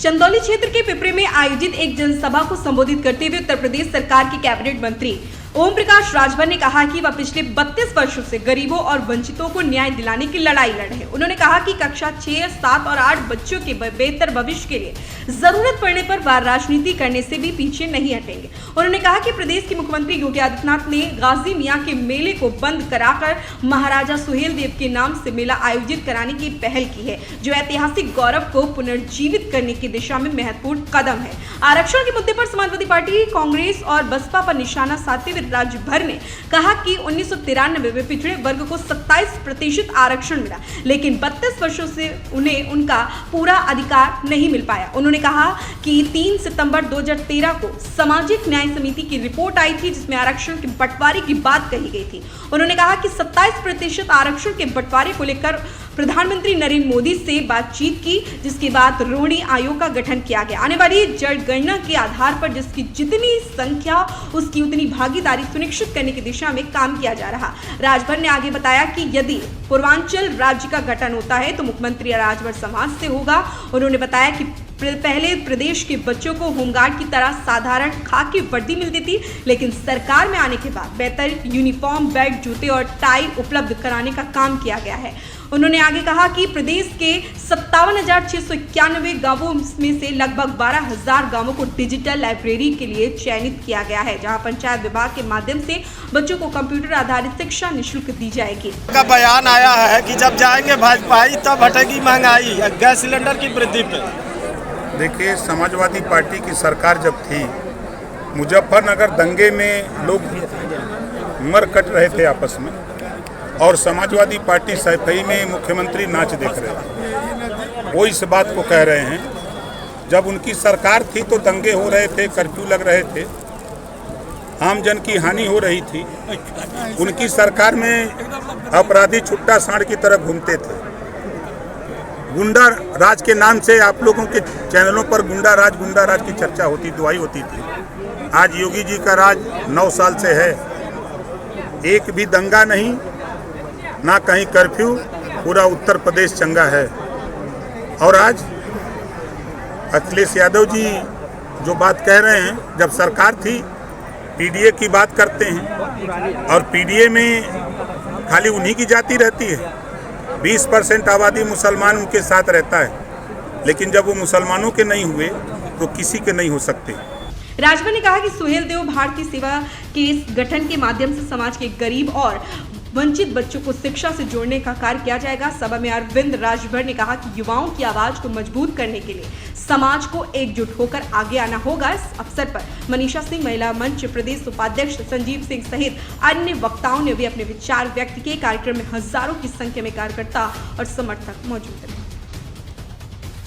चंदौली क्षेत्र के पिपरे में आयोजित एक जनसभा को संबोधित करते हुए उत्तर प्रदेश सरकार के कैबिनेट मंत्री ओम प्रकाश राजभर ने कहा कि वह पिछले 32 वर्षों से गरीबों और वंचितों को न्याय दिलाने की लड़ाई लड़ रहे हैं। उन्होंने कहा कि कक्षा 6, 7 और 8 बच्चों के बेहतर भविष्य के लिए जरूरत पड़ने पर वह राजनीति करने से भी पीछे नहीं हटेंगे। उन्होंने कहा कि प्रदेश के मुख्यमंत्री योगी आदित्यनाथ ने गाजी मियां के मेले को बंद कराकर महाराजा सुहेलदेव के नाम से मेला आयोजित कराने की पहल की है, जो ऐतिहासिक गौरव को पुनर्जीवित करने की दिशा में महत्वपूर्ण कदम है। आरक्षण के मुद्दे पर समाजवादी पार्टी, कांग्रेस और बसपा पर निशाना साधते हुए राज्य भर ने कहा कि 1993 में पिछड़े वर्ग को 27% आरक्षण मिला, लेकिन 32 वर्षों से उन्हें उनका पूरा अधिकार नहीं मिल पाया। उन्होंने कहा कि 3 सितंबर 2013 को सामाजिक न्याय समिति की रिपोर्ट आई थी, जिसमें आरक्षण के बंटवारे की बात कही गई थी। उन्होंने कहा कि 27% आरक्षण के बंटवारे को लेकर प्रधानमंत्री नरेंद्र मोदी से बातचीत की, जिसके बाद रोहिणी आयोग का गठन किया गया। आने वाली जनगणना के आधार पर जिसकी जितनी संख्या उसकी उतनी भागीदारी सुनिश्चित करने की दिशा में काम किया जा रहा। राजभर ने आगे बताया कि यदि पूर्वांचल राज्य का गठन होता है तो मुख्यमंत्री राजभर समाज से होगा। उन्होंने बताया कि पहले प्रदेश के बच्चों को होमगार्ड की तरह साधारण खाकी वर्दी मिलती थी, लेकिन सरकार में आने के बाद बेहतर यूनिफॉर्म, बेल्ट, जूते और टाई उपलब्ध कराने का काम किया गया है। उन्होंने आगे कहा कि प्रदेश के 57,691 गांवों में से लगभग 12,000 गांवों को डिजिटल लाइब्रेरी के लिए चयनित किया गया है, जहां पंचायत विभाग के माध्यम से बच्चों को कंप्यूटर आधारित शिक्षा निःशुल्क दी जाएगी। का बयान आया है कि जब जाएंगे भाजपाई तब हटेगी महंगाई, गैस सिलेंडर की वृद्धि पे। देखिए, समाजवादी पार्टी की सरकार जब थी, मुजफ्फरनगर दंगे में लोग मर कट रहे थे आपस में, और समाजवादी पार्टी सैफई में मुख्यमंत्री नाच देख रहे थे। वो इस बात को कह रहे हैं, जब उनकी सरकार थी तो दंगे हो रहे थे, कर्फ्यू लग रहे थे, आम जन की हानि हो रही थी। उनकी सरकार में अपराधी छुट्टा सांड की तरह घूमते थे। गुंडा राज के नाम से आप लोगों के चैनलों पर गुंडा राज की चर्चा होती, दुआई होती थी। आज योगी जी का राज 9 साल से है, एक भी दंगा नहीं, ना कहीं कर्फ्यू, पूरा उत्तर प्रदेश चंगा है। और आज अखिलेश यादव जी जो बात कह रहे हैं, जब सरकार थी पीडीए की बात करते हैं, और पीडीए में खाली उन्हीं की जाति रहती है। 20% आबादी मुसलमान उनके साथ रहता है, लेकिन जब वो मुसलमानों के नहीं हुए तो किसी के नहीं हो सकते। राजभर ने कहा कि सुहेलदेव भारतीय सेवा के इस गठन के माध्यम से समाज के गरीब और वंचित बच्चों को शिक्षा से जोड़ने का कार्य किया जाएगा। सभा में अरविंद राजभर ने कहा कि युवाओं की आवाज को मजबूत करने के लिए समाज को एकजुट होकर आगे आना होगा। इस अवसर पर मनीषा सिंह, महिला मंच प्रदेश उपाध्यक्ष संजीव सिंह सहित अन्य वक्ताओं ने भी अपने विचार व्यक्त किए। कार्यक्रम में हजारों की संख्या में कार्यकर्ता और समर्थक मौजूद रहे।